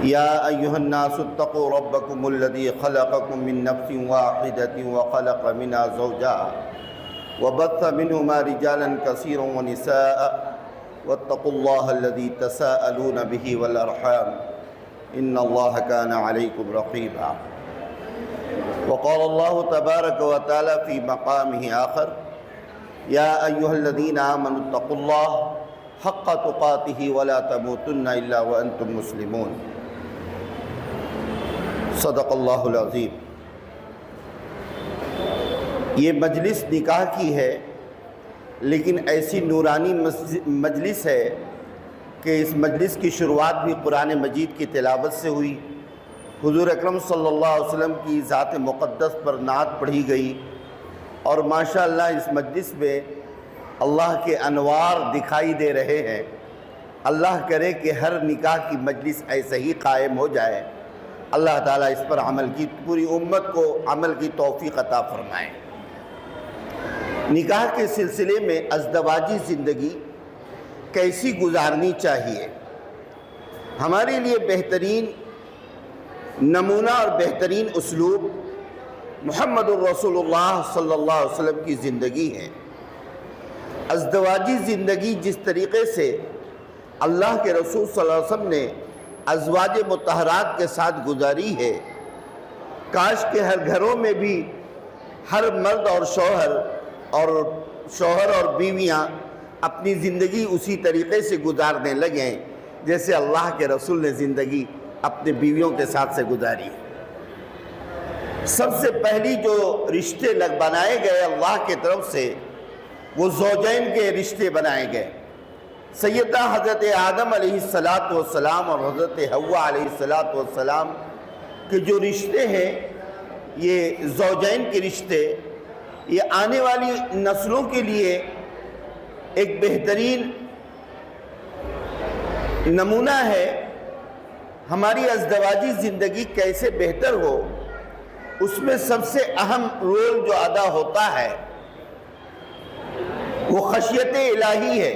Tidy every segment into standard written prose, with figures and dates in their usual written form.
يا أيها الناس اتقوا ربكم الذي خلقكم من نفس واحدة وخلق منها زوجها وبث منهما رجالا كثيرا ونساء واتقوا الله الذي تساءلون به والأرحام إن الله كان عليكم رقيبا وقال الله تبارك وتعالى في مقامه آخر يا أيها الذين آمنوا اتقوا الله حق تقاته ولا تموتن إلا وأنتم مسلمون صدق اللہ العظیم۔ یہ مجلس نکاح کی ہے، لیکن ایسی نورانی مجلس ہے کہ اس مجلس کی شروعات بھی قرآن مجید کی تلاوت سے ہوئی، حضور اکرم صلی اللہ علیہ وسلم کی ذات مقدس پر نعت پڑھی گئی، اور ماشاءاللہ اس مجلس میں اللہ کے انوار دکھائی دے رہے ہیں۔ اللہ کرے کہ ہر نکاح کی مجلس ایسے ہی قائم ہو جائے۔ اللہ تعالیٰ اس پر عمل کی، پوری امت کو عمل کی توفیق عطا فرمائے۔ نکاح کے سلسلے میں ازدواجی زندگی کیسی گزارنی چاہیے، ہمارے لیے بہترین نمونہ اور بہترین اسلوب محمد الرسول اللہ صلی اللہ علیہ وسلم کی زندگی ہے۔ ازدواجی زندگی جس طریقے سے اللہ کے رسول صلی اللہ علیہ وسلم نے ازواج مطہرات کے ساتھ گزاری ہے، کاش کہ ہر گھروں میں بھی ہر مرد اور شوہر اور بیویاں اپنی زندگی اسی طریقے سے گزارنے لگیں جیسے اللہ کے رسول نے زندگی اپنے بیویوں کے ساتھ سے گزاری ہے۔ سب سے پہلی جو رشتے بنائے گئے اللہ کی طرف سے، وہ زوجین کے رشتے بنائے گئے۔ سیدہ حضرت آدم علیہ السلام اور حضرت حوا علیہ السلام کے جو رشتے ہیں، یہ زوجین کے رشتے، یہ آنے والی نسلوں کے لیے ایک بہترین نمونہ ہے۔ ہماری ازدواجی زندگی کیسے بہتر ہو، اس میں سب سے اہم رول جو ادا ہوتا ہے وہ خشیت الہی ہے،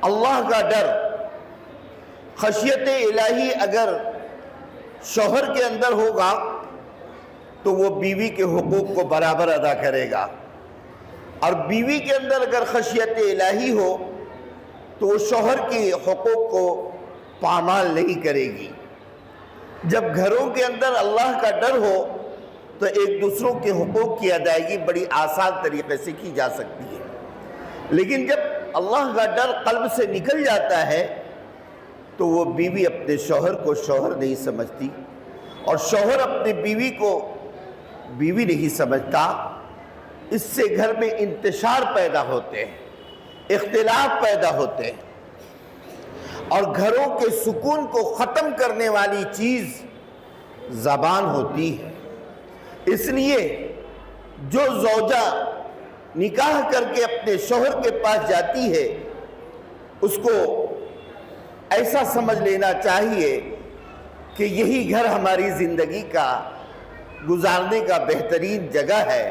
اللہ کا ڈر۔ خشیت الہی اگر شوہر کے اندر ہوگا تو وہ بیوی کے حقوق کو برابر ادا کرے گا، اور بیوی کے اندر اگر خشیت الہی ہو تو وہ شوہر کے حقوق کو پامال نہیں کرے گی۔ جب گھروں کے اندر اللہ کا ڈر ہو تو ایک دوسروں کے حقوق کی ادائیگی بڑی آسان طریقے سے کی جا سکتی ہے، لیکن جب اللہ کا ڈر قلب سے نکل جاتا ہے تو وہ بیوی اپنے شوہر کو شوہر نہیں سمجھتی، اور شوہر اپنے بیوی کو بیوی نہیں سمجھتا۔ اس سے گھر میں انتشار پیدا ہوتے ہیں، اختلاف پیدا ہوتے ہیں، اور گھروں کے سکون کو ختم کرنے والی چیز زبان ہوتی ہے۔ اس لیے جو زوجہ نکاح کر کے اپنے شوہر کے پاس جاتی ہے، اس کو ایسا سمجھ لینا چاہیے کہ یہی گھر ہماری زندگی کا گزارنے کا بہترین جگہ ہے۔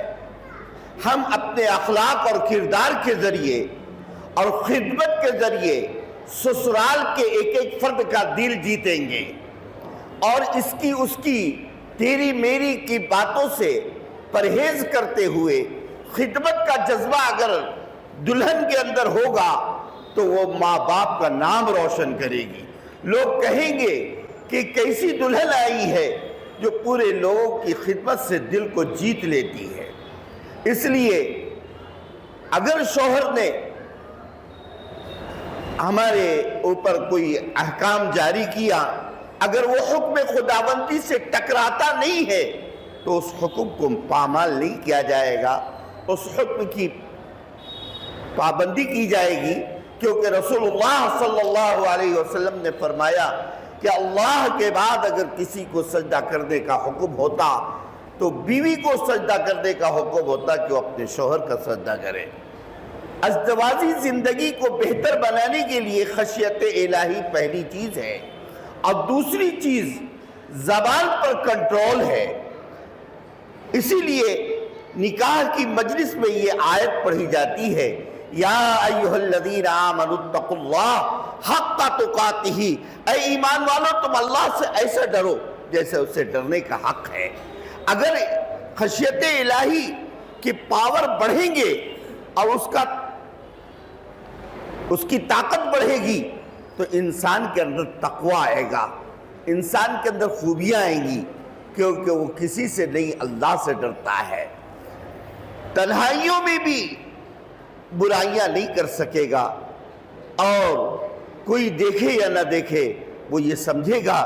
ہم اپنے اخلاق اور کردار کے ذریعے اور خدمت کے ذریعے سسرال کے ایک ایک فرد کا دل جیتیں گے، اور اس کی تیری میری کی باتوں سے پرہیز کرتے ہوئے خدمت کا جذبہ اگر دلہن کے اندر ہوگا تو وہ ماں باپ کا نام روشن کرے گی۔ لوگ کہیں گے کہ کیسی دلہن آئی ہے جو پورے لوگوں کی خدمت سے دل کو جیت لیتی ہے۔ اس لیے اگر شوہر نے ہمارے اوپر کوئی احکام جاری کیا، اگر وہ حکم خداوندی سے ٹکراتا نہیں ہے تو اس حکم کو پامال نہیں کیا جائے گا، اس حکم کی پابندی کی جائے گی، کیونکہ رسول اللہ صلی اللہ علیہ وسلم نے فرمایا کہ اللہ کے بعد اگر کسی کو سجدہ کرنے کا حکم ہوتا تو بیوی کو سجدہ کرنے کا حکم ہوتا کہ وہ اپنے شوہر کا سجدہ کرے۔ ازدواجی زندگی کو بہتر بنانے کے لیے خشیت الہی پہلی چیز ہے، اور دوسری چیز زبان پر کنٹرول ہے۔ اسی لیے نکاح کی مجلس میں یہ آیت پڑھی جاتی ہے، یا ایھا الذین آمنوا اتقوا اللہ حق تقاتہ، اے ایمان والو تم اللہ سے ایسے ڈرو جیسے اس سے ڈرنے کا حق ہے۔ اگر خشیت الہی کی پاور بڑھیں گے اور اس کی طاقت بڑھے گی تو انسان کے اندر تقوی آئے گا، انسان کے اندر خوبیاں آئیں گی، کیونکہ وہ کسی سے نہیں اللہ سے ڈرتا ہے۔ تنہائیوں میں بھی برائیاں نہیں کر سکے گا، اور کوئی دیکھے یا نہ دیکھے وہ یہ سمجھے گا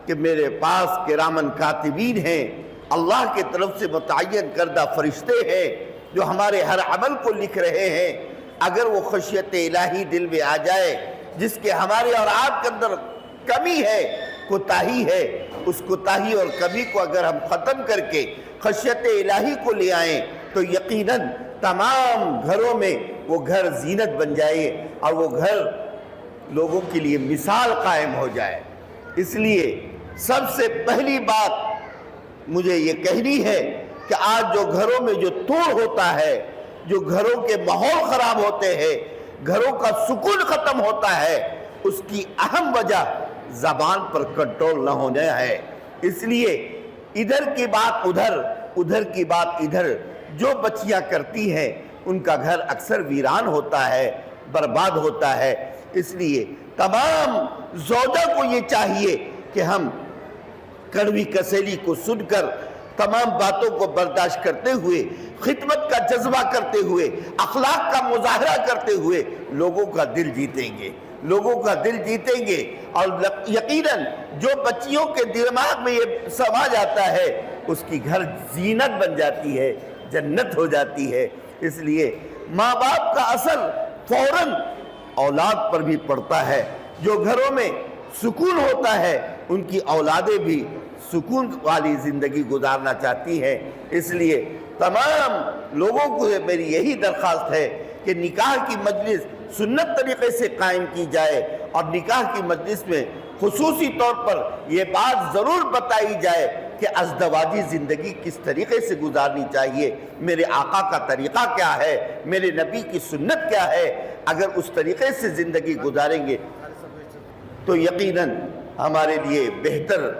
کہ میرے پاس کرامن کاتبین ہیں، اللہ کی طرف سے متعین کردہ فرشتے ہیں جو ہمارے ہر عمل کو لکھ رہے ہیں۔ اگر وہ خشیت الہی دل میں آ جائے، جس کے ہمارے اور آپ کے اندر کمی ہے، کوتاہی ہے، اس کوتاہی اور کمی کو اگر ہم ختم کر کے خشیت الہی کو لے آئیں تو یقیناً تمام گھروں میں وہ گھر زینت بن جائے اور وہ گھر لوگوں کے لیے مثال قائم ہو جائے۔ اس لیے سب سے پہلی بات مجھے یہ کہنی ہے کہ آج جو گھروں میں جو توڑ ہوتا ہے، جو گھروں کے ماحول خراب ہوتے ہیں، گھروں کا سکون ختم ہوتا ہے، اس کی اہم وجہ زبان پر کنٹرول نہ ہونا ہے۔ اس لیے ادھر کی بات ادھر، ادھر کی بات ادھر جو بچیاں کرتی ہیں ان کا گھر اکثر ویران ہوتا ہے، برباد ہوتا ہے۔ اس لیے تمام زوجہ کو یہ چاہیے کہ ہم کڑوی کسیلی کو سن کر تمام باتوں کو برداشت کرتے ہوئے، خدمت کا جذبہ کرتے ہوئے، اخلاق کا مظاہرہ کرتے ہوئے لوگوں کا دل جیتیں گے، لوگوں کا دل جیتیں گے۔ اور یقیناً جو بچیوں کے دماغ میں یہ سما جاتا ہے اس کی گھر زینت بن جاتی ہے، جنت ہو جاتی ہے۔ اس لیے ماں باپ کا اثر فوراً اولاد پر بھی پڑتا ہے۔ جو گھروں میں سکون ہوتا ہے ان کی اولادیں بھی سکون والی زندگی گزارنا چاہتی ہیں۔ اس لیے تمام لوگوں کو میری یہی درخواست ہے کہ نکاح کی مجلس سنت طریقے سے قائم کی جائے، اور نکاح کی مجلس میں خصوصی طور پر یہ بات ضرور بتائی جائے کہ ازدواجی زندگی کس طریقے سے گزارنی چاہیے، میرے آقا کا طریقہ کیا ہے، میرے نبی کی سنت کیا ہے۔ اگر اس طریقے سے زندگی گزاریں گے تو یقیناً ہمارے لیے بہتر۔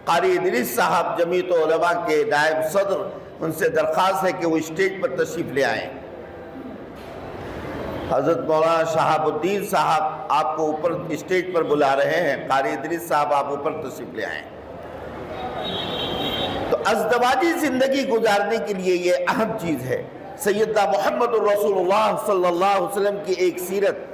قاری ادریس صاحب جمعیت علماء کے نائب صدر، ان سے درخواست ہے کہ وہ اسٹیج پر تشریف لے آئیں۔ حضرت مولانا شہاب الدین صاحب آپ کو اوپر اسٹیج پر بلا رہے ہیں۔ قاری ادریس صاحب آپ اوپر تشریف لے آئیں۔ تو ازدواجی زندگی گزارنے کے لیے یہ اہم چیز ہے۔ سیدنا محمد الرسول اللہ صلی اللہ علیہ وسلم کی ایک سیرت،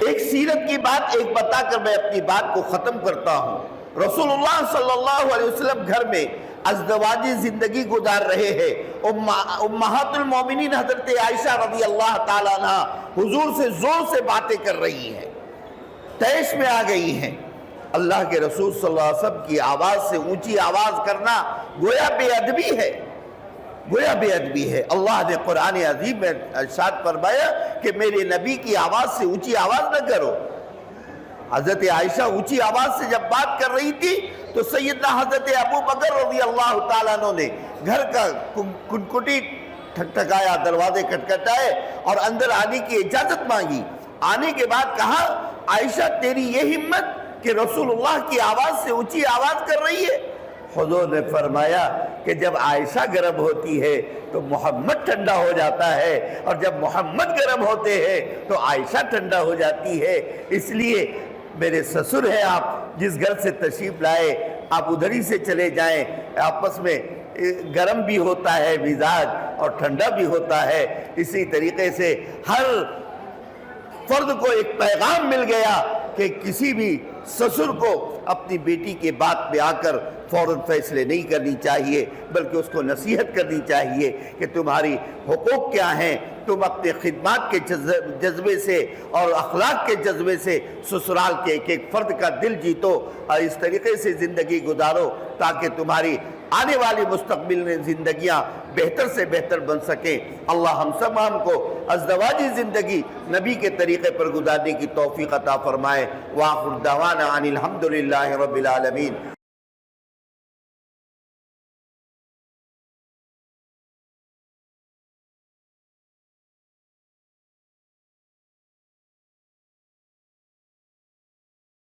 ایک سیرت کی بات ایک بتا کر میں اپنی بات کو ختم کرتا ہوں۔ رسول اللہ صلی اللہ علیہ وسلم گھر میں ازدواجی زندگی گزار رہے ہیں۔ امہات المومنین حضرت عائشہ رضی اللہ تعالیٰ عنہ حضور سے زور سے باتیں کر رہی ہیں، طیش میں آ گئی ہیں۔ اللہ کے رسول صلی اللہ علیہ وسلم کی آواز سے اونچی آواز کرنا گویا بے ادبی ہے، گویا بے ادبی ہے۔ اللہ نے قرآن عظیم میں ارشاد فرمایا کہ میرے نبی کی آواز سے اونچی آواز نہ کرو۔ حضرت عائشہ اونچی آواز سے جب بات کر رہی تھی تو سیدنا حضرت ابو بکر رضی اللہ تعالیٰ عنہ نے گھر کا کنکٹی ٹھکٹھکایا، دروازے کھٹکھٹائے اور اندر آنے کی اجازت مانگی۔ آنے کے بعد کہا، عائشہ تیری یہ ہمت کہ رسول اللہ کی آواز سے اونچی آواز کر رہی ہے؟ حضور نے فرمایا کہ جب عائشہ گرم ہوتی ہے تو محمد ٹھنڈا ہو جاتا ہے، اور جب محمد گرم ہوتے ہیں تو عائشہ ٹھنڈا ہو جاتی ہے۔ اس لیے میرے سسر ہیں آپ، جس گھر سے تشریف لائے آپ ادھر ہی سے چلے جائیں۔ آپس میں گرم بھی ہوتا ہے مزاج اور ٹھنڈا بھی ہوتا ہے۔ اسی طریقے سے ہر فرد کو ایک پیغام مل گیا کہ کسی بھی سسر کو اپنی بیٹی کے بات پہ آ کر فوراً فیصلے نہیں کرنی چاہیے، بلکہ اس کو نصیحت کرنی چاہیے کہ تمہاری حقوق کیا ہیں۔ تم اپنے خدمات کے جذبے سے اور اخلاق کے جذبے سے سسرال کے ایک ایک فرد کا دل جیتو اور اس طریقے سے زندگی گزارو تاکہ تمہاری آنے والی مستقبل میں زندگیاں بہتر سے بہتر بن سکیں۔ اللہ ہم تمام کو ازدواجی زندگی نبی کے طریقے پر گزارنے کی توفیق عطا فرمائے۔ وآخر دعوانا ان الحمد للہ رب العالمین۔